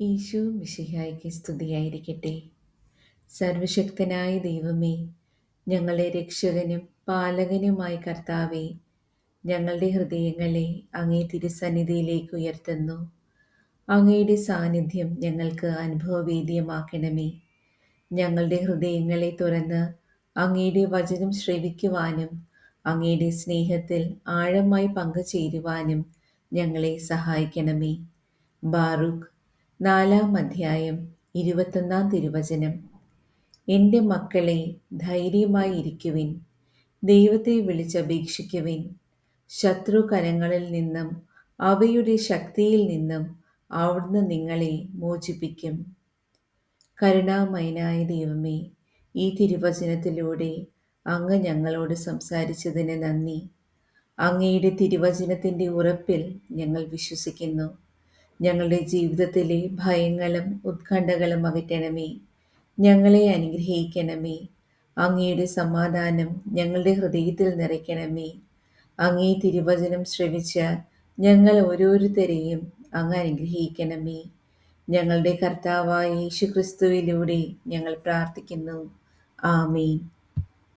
ഈശോ മിശിഹായ്ക്ക് സ്തുതിയായിരിക്കട്ടെ. സർവശക്തനായ ദൈവമേ, ഞങ്ങളുടെ രക്ഷകനും പാലകനുമായ കർത്താവേ, ഞങ്ങളുടെ ഹൃദയങ്ങളെ അങ്ങേ തിരുസന്നിധിയിലേക്ക് ഉയർത്തുന്നു. അങ്ങയുടെ സാന്നിധ്യം ഞങ്ങൾക്ക് അനുഭവവേദ്യമാക്കണമേ. ഞങ്ങളുടെ ഹൃദയങ്ങളെ തുറന്ന് അങ്ങയുടെ വചനം ശ്രവിക്കുവാനും അങ്ങയുടെ സ്നേഹത്തിൽ ആഴമായി പങ്കുചേരുവാനും ഞങ്ങളെ സഹായിക്കണമേ. ബാറൂക്ക് 4-ാം അധ്യായം 21-ാം തിരുവചനം. എൻ്റെ മക്കളെ, ധൈര്യമായി ഇരിക്കുവിൻ, ദൈവത്തെ വിളിച്ചപേക്ഷിക്കുവിൻ. ശത്രുകരങ്ങളിൽ നിന്നും അവയുടെ ശക്തിയിൽ നിന്നും അവിടുന്ന് നിങ്ങളെ മോചിപ്പിക്കും. കരുണാമയനായ ദൈവമേ, ഈ തിരുവചനത്തിലൂടെ അങ്ങ് ഞങ്ങളോട് സംസാരിച്ചതിന് നന്ദി. അങ്ങയുടെ തിരുവചനത്തിൻ്റെ ഉറപ്പിൽ ഞങ്ങൾ വിശ്വസിക്കുന്നു. ഞങ്ങളുടെ ജീവിതത്തിലെ ഭയങ്ങളും ഉത്കണ്ഠകളും അകറ്റണമേ. ഞങ്ങളെ അനുഗ്രഹിക്കണമേ. അങ്ങയുടെ സമാധാനം ഞങ്ങളുടെ ഹൃദയത്തിൽ നിറയ്ക്കണമേ. അങ്ങേ തിരുവചനം ശ്രവിച്ച ഞങ്ങൾ ഓരോരുത്തരെയും അങ്ങ് അനുഗ്രഹിക്കണമേ. ഞങ്ങളുടെ കർത്താവായ യേശുക്രിസ്തുവിലൂടെ ഞങ്ങൾ പ്രാർത്ഥിക്കുന്നു. ആമേൻ.